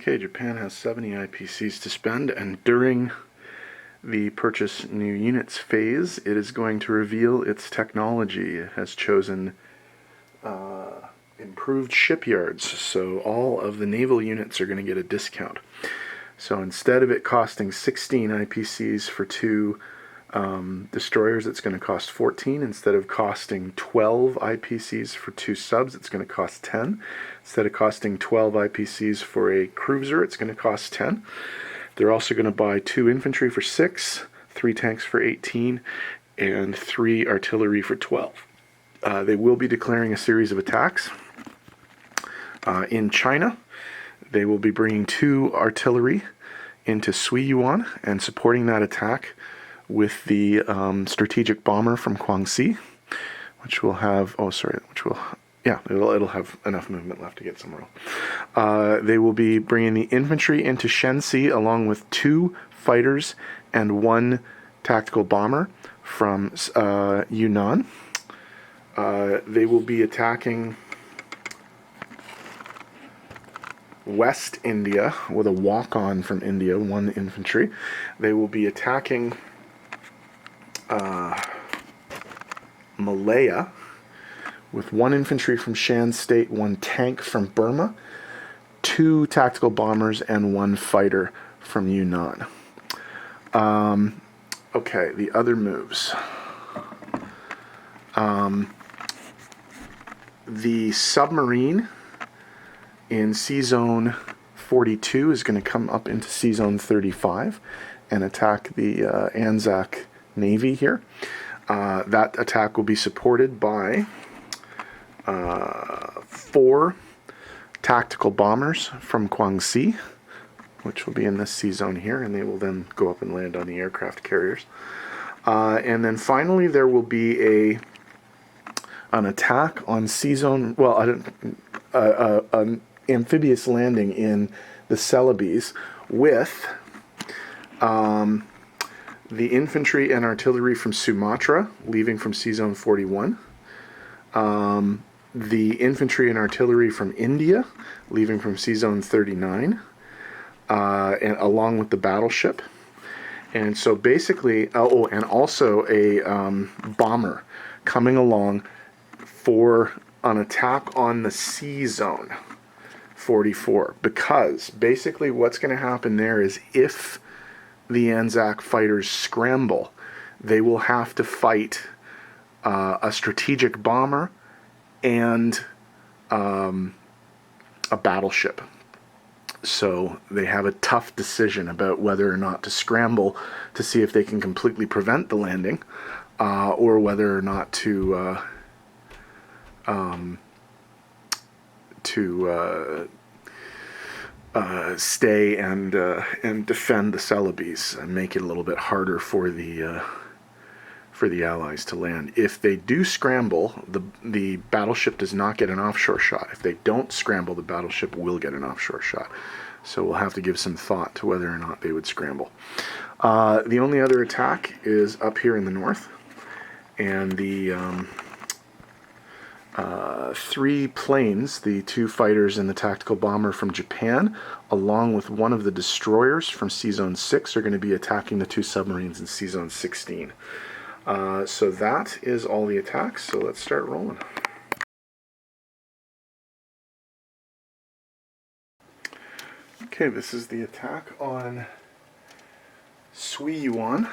Okay, Japan has 70 IPCs to spend, and during the purchase new units phase, it is going to reveal its technology. It has chosen improved shipyards, so all of the naval units are going to get a discount. So instead of it costing 16 IPCs for two destroyers, it's going to cost 14. Instead of costing 12 IPCs for two subs, it's going to cost 10. Instead of costing 12 IPCs for a cruiser, it's going to cost 10. They're also going to buy 2 infantry for 6, 3 tanks for 18, and 3 artillery for 12. They will be declaring a series of attacks. In China, they will be bringing 2 artillery into Suiyuan and supporting that attack with the strategic bomber from Guangxi, which will have, it'll have enough movement left to get somewhere else. They will be bringing the infantry into Shenxi along with 2 fighters and 1 tactical bomber from Yunnan. They will be attacking West India with a walk-on from India, 1 infantry. They will be attacking Malaya with 1 infantry from Shan State, 1 tank from Burma, 2 tactical bombers, and 1 fighter from Yunnan. Okay, the other moves. The submarine in Sea Zone 42 is going to come up into Sea Zone 35 and attack the ANZAC Navy here. That attack will be supported by 4 tactical bombers from Guangxi, which will be in this sea zone here, and they will then go up and land on the aircraft carriers. And then finally there will be an attack on sea zone, an amphibious landing in the Celebes with the infantry and artillery from Sumatra leaving from Sea Zone 41. The infantry and artillery from India leaving from Sea Zone 39, and along with the battleship. And so basically, and also a bomber coming along for an attack on the Sea Zone 44. Because basically what's going to happen there is if the ANZAC fighters scramble, they will have to fight a strategic bomber and a battleship. So they have a tough decision about whether or not to scramble to see if they can completely prevent the landing, or whether or not to stay and defend the Celebes and make it a little bit harder for the Allies to land. If they do scramble, the battleship does not get an offshore shot. If they don't scramble, the battleship will get an offshore shot. So we'll have to give some thought to whether or not they would scramble. The only other attack is up here in the north, and the 3 planes, the 2 fighters and the tactical bomber from Japan, along with 1 of the destroyers from Sea Zone 6, are going to be attacking the 2 submarines in Sea Zone 16. So that is all the attacks, so let's start rolling. Okay, this is the attack on Suiyuan.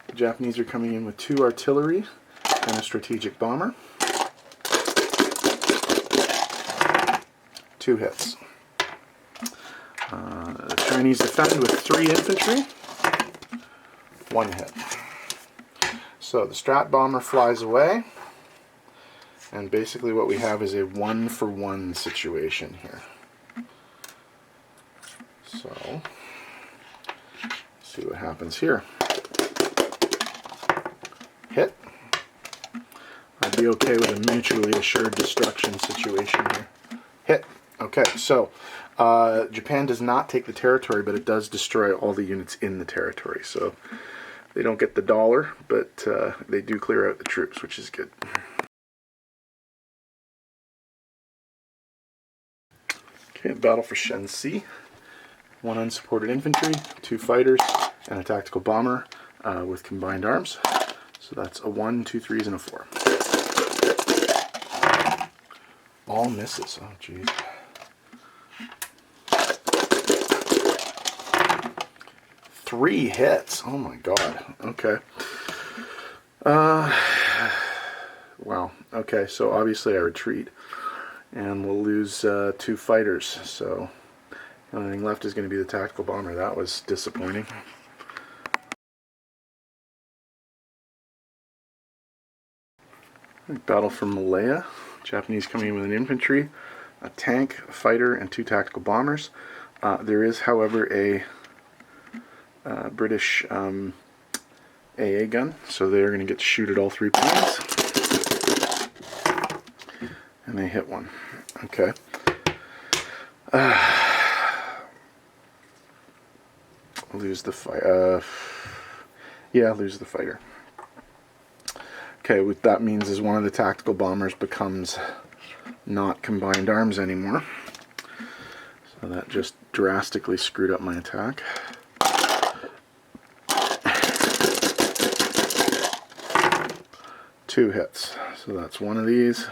The Japanese are coming in with 2 artillery and a strategic bomber. 2 hits. The Chinese defend with 3 infantry. 1 hit. So the strat bomber flies away, and basically what we have is a 1-for-1 situation here. So, let's see what happens here. Hit. I'd be okay with a mutually assured destruction situation here. Hit. Okay, so Japan does not take the territory, but it does destroy all the units in the territory. So they don't get the dollar, but they do clear out the troops, which is good. Okay, battle for Shenxi. 1 unsupported infantry, 2 fighters, and a tactical bomber with combined arms. So that's a 1, 2 3s, and a 4. All misses. Oh, jeez. 3 hits. Oh my god. Okay. Wow. Okay, so obviously I retreat. And we'll lose 2 fighters. So the only thing left is going to be the tactical bomber. That was disappointing. Battle for Malaya. Japanese coming in with an infantry, a tank, a fighter, and 2 tactical bombers. There is, however, a British AA gun, so they're going to get to shoot at all 3 planes. And they hit 1. Okay. Lose the fighter. Yeah, lose the fighter. Okay, what that means is one of the tactical bombers becomes not combined arms anymore. So that just drastically screwed up my attack. Two hits. So that's 1 of these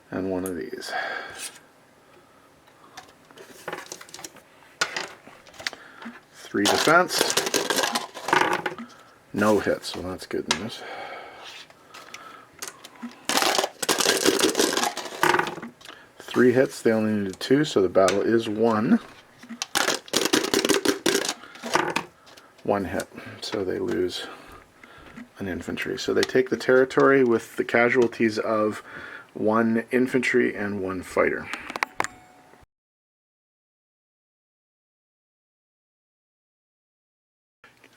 and 1 of these. Three defense. No hits, so that's good news. Three hits, they only needed 2, so the battle is won. 1 hit, so they lose an infantry. So they take the territory with the casualties of 1 infantry and 1 fighter.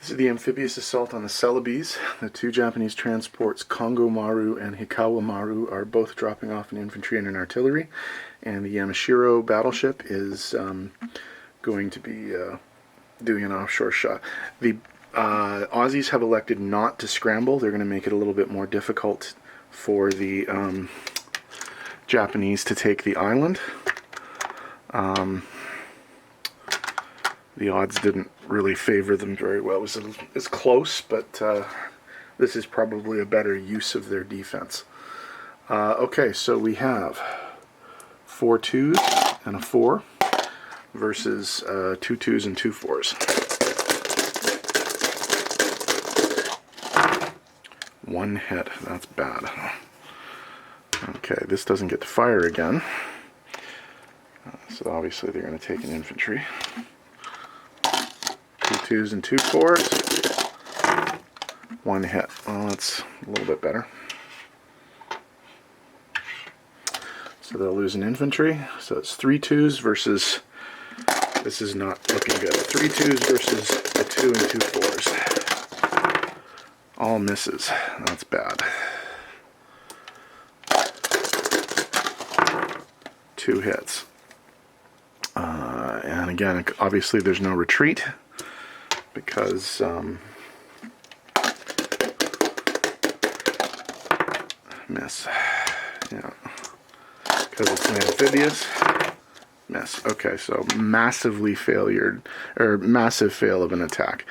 This is the amphibious assault on the Celebes. The 2 Japanese transports, Kongo Maru and Hikawa Maru, are both dropping off an infantry and an artillery. And the Yamashiro battleship is going to be doing an offshore shot. The Aussies have elected not to scramble. They're going to make it a little bit more difficult for the Japanese to take the island. The odds didn't really favor them very well. It was close, but this is probably a better use of their defense. Okay, so we have 4 2s and a 4 versus 2 2s and 2 4s. 1 hit. That's bad. Okay, this doesn't get to fire again. So obviously they're going to take an infantry. 2 2s and 2 4s. 1 hit. Well, that's a little bit better. So they'll lose an infantry. So it's 3 2s versus... This is not looking good. 3 2s versus a 2 and 2 4s. All misses. That's bad. 2 hits. And again, obviously there's no retreat because miss. Yeah. Because it's an amphibious. Miss. Okay, so massive fail of an attack.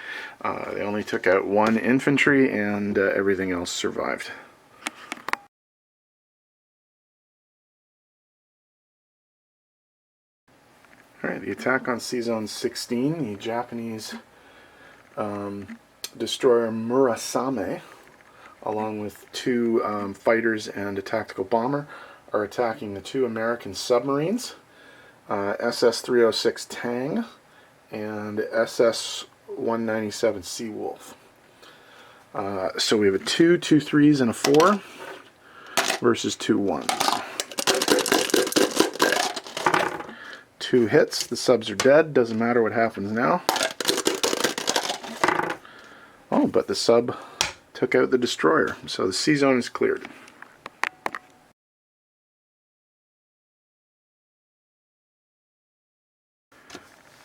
They only took out 1 infantry and everything else survived. Alright, the attack on Sea Zone 16, the Japanese destroyer Murasame, along with 2 fighters and a tactical bomber, are attacking the 2 American submarines, SS-306 Tang and SS-197 Seawolf. So we have a 2, 2 3s, and a 4 versus 2 1s. 2 hits, the subs are dead, doesn't matter what happens now. Oh, but the sub took out the destroyer, so the sea zone is cleared.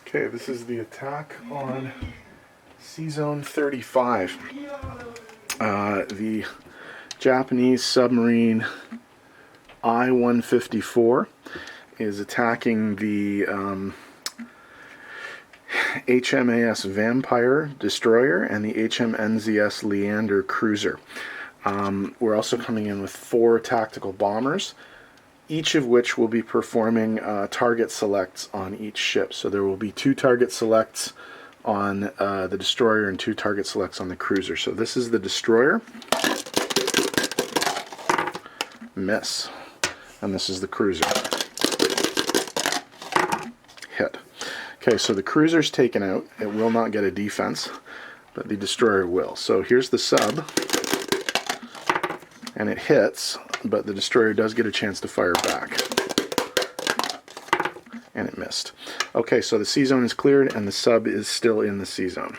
Okay, this is the attack on Sea Zone 35. The Japanese submarine I-154 is attacking the HMAS Vampire destroyer and the HMNZS Leander cruiser. We're also coming in with 4 tactical bombers, each of which will be performing target selects on each ship. So there will be 2 target selects on the destroyer and 2 target selects on the cruiser. So this is the destroyer. Miss. And this is the cruiser. Hit. Okay, so the cruiser's taken out. It will not get a defense, but the destroyer will. So here's the sub, and it hits, but the destroyer does get a chance to fire back. And it missed. Okay, so the C-zone is cleared, and the sub is still in the C-zone.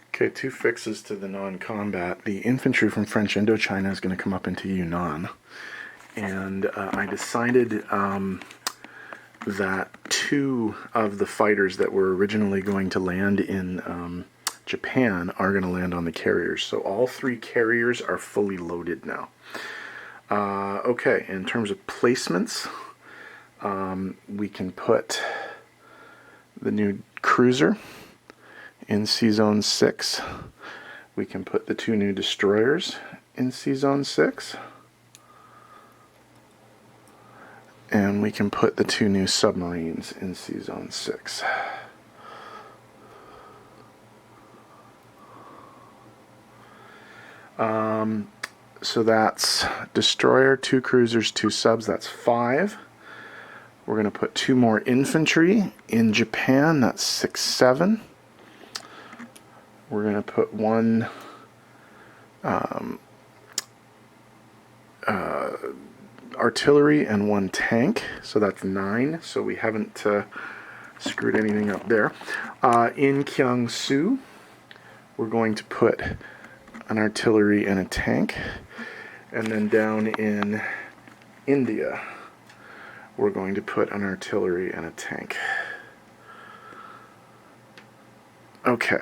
Okay, 2 fixes to the non-combat. The infantry from French Indochina is going to come up into Yunnan. And I decided that 2 of the fighters that were originally going to land in Japan are going to land on the carriers. So all 3 carriers are fully loaded now. Okay, in terms of placements, we can put the new cruiser in C-Zone 6. We can put the 2 new destroyers in C-Zone 6. And we can put the 2 new submarines in C-Zone 6. So that's destroyer, 2 cruisers, 2 subs, that's 5. We're going to put 2 more infantry in Japan, that's 6, 7. We're going to put 1 artillery and 1 tank, so that's 9. So we haven't screwed anything up there. In Kiangsu, we're going to put an artillery and a tank. And then down in India, we're going to put an artillery and a tank. Okay.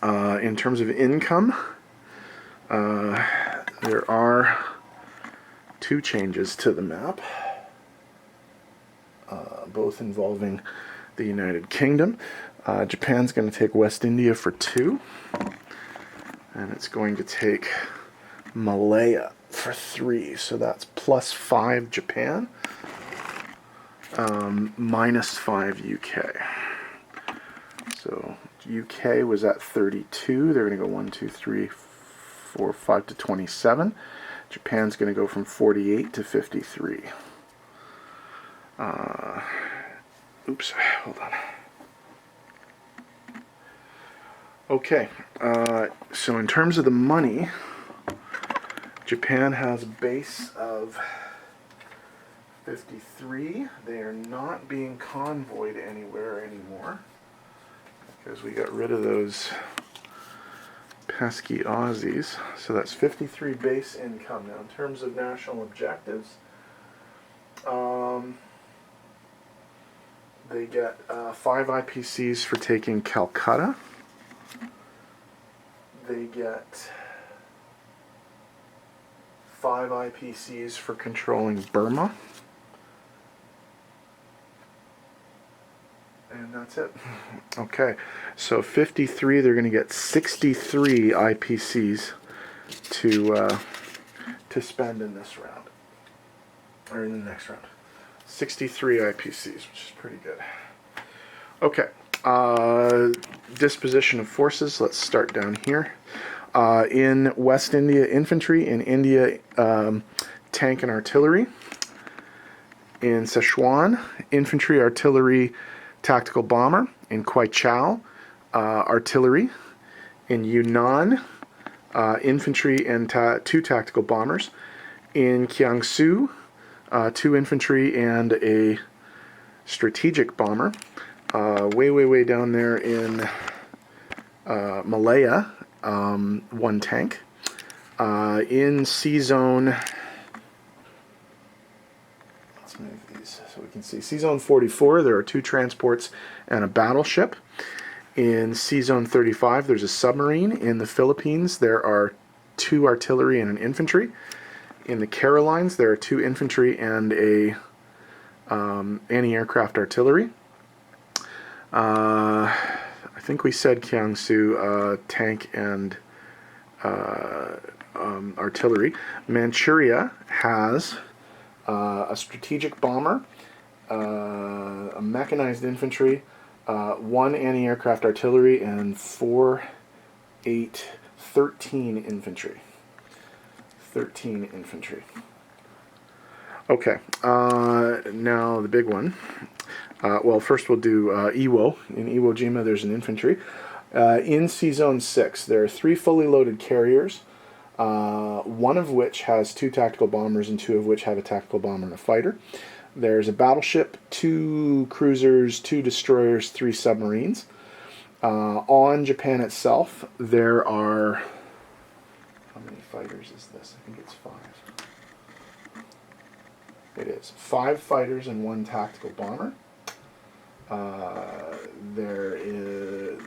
In terms of income, there are 2 changes to the map, both involving the United Kingdom. Japan's going to take West India for 2, and it's going to take Malaya for 3, so that's +5 Japan, -5 UK. So UK was at 32. They're going to go 1, 2, 3, 4, 5 to 27. Japan's going to go from 48 to 53. Oops, hold on. Okay, so in terms of the money, Japan has a base of 53. They are not being convoyed anywhere anymore because we got rid of those pesky Aussies. So that's 53 base income. Now in terms of national objectives, they get 5 IPCs for taking Calcutta. They get 5 IPCs for controlling Burma. And that's it. Okay, so 53, they're going to get 63 IPCs to spend in this round, or in the next round. 63 IPCs, which is pretty good. Okay, disposition of forces. Let's start down here. In West India, infantry. In India, tank and artillery. In Sichuan, infantry, artillery, tactical bomber. In Kwaichao, artillery. In Yunnan, infantry and 2 tactical bombers. In Kiangsu, 2 infantry and a strategic bomber. Way down there in Malaya, 1 tank. In C-Zone, let's move these so we can see. C-Zone 44, there are 2 transports and a battleship. In C-Zone 35, there's a submarine. In the Philippines, there are 2 artillery and an infantry. In the Carolines, there are 2 infantry and a anti-aircraft artillery. I think we said Kiangsu, tank and artillery. Manchuria has a strategic bomber, a mechanized infantry, 1 anti-aircraft artillery, and 13 infantry. 13 infantry. Okay, now the big one. Well, first we'll do Iwo. In Iwo Jima, there's an infantry. In Sea Zone 6, there are 3 fully loaded carriers, one of which has 2 tactical bombers and 2 of which have a tactical bomber and a fighter. There's a battleship, 2 cruisers, 2 destroyers, 3 submarines. On Japan itself, there are... How many fighters is this? I think it's 5. It is 5 fighters and 1 tactical bomber. There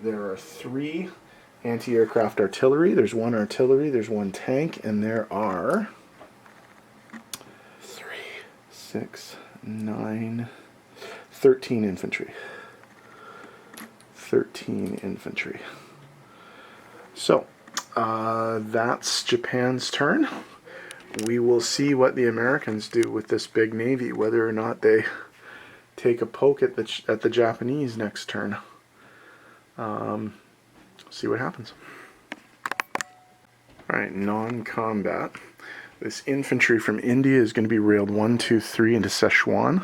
are 3 anti-aircraft artillery. There's 1 artillery. There's 1 tank, and there are 3, 6, 9, 13 infantry. 13 infantry. So that's Japan's turn. We will see what the Americans do with this big navy, whether or not they take a poke at the Japanese next turn. See what happens. Alright, non-combat. This infantry from India is going to be railed 1, 2, 3 into Szechuan.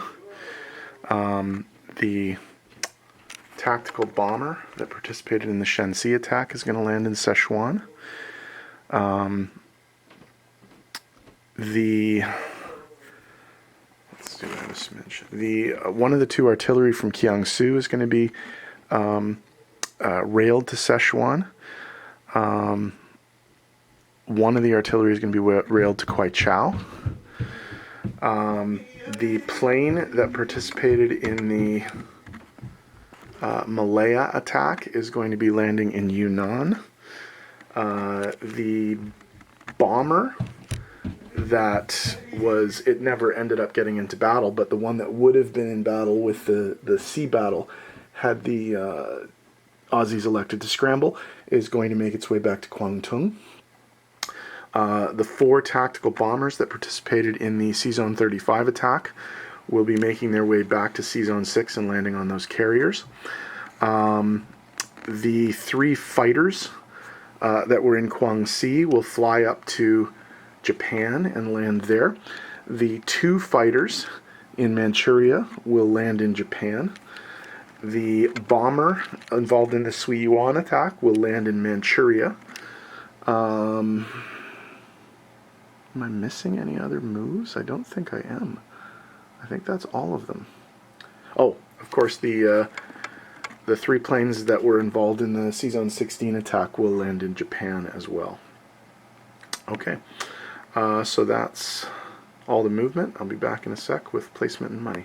The tactical bomber that participated in the Shanxi attack is going to land in Szechuan. Let's do that a smidge. One of the 2 artillery from Kiangsu is going to be railed to Szechuan. One of the artillery is going to be railed to Kwaichao. The plane that participated in the Malaya attack is going to be landing in Yunnan. The bomber it never ended up getting into battle, but the one that would have been in battle with the sea battle, had the Aussies elected to scramble, is going to make its way back to Kwangtung. The 4 tactical bombers that participated in the Sea Zone 35 attack will be making their way back to Sea Zone 6 and landing on those carriers. The 3 fighters that were in Guangxi will fly up to Japan and land there. The 2 fighters in Manchuria will land in Japan. The bomber involved in the Suiyuan attack will land in Manchuria. Am I missing any other moves? I don't think I am. I think that's all of them. Oh, of course, the 3 planes that were involved in the Sea Zone 16 attack will land in Japan as well. Okay, so that's all the movement. I'll be back in a sec with placement and money.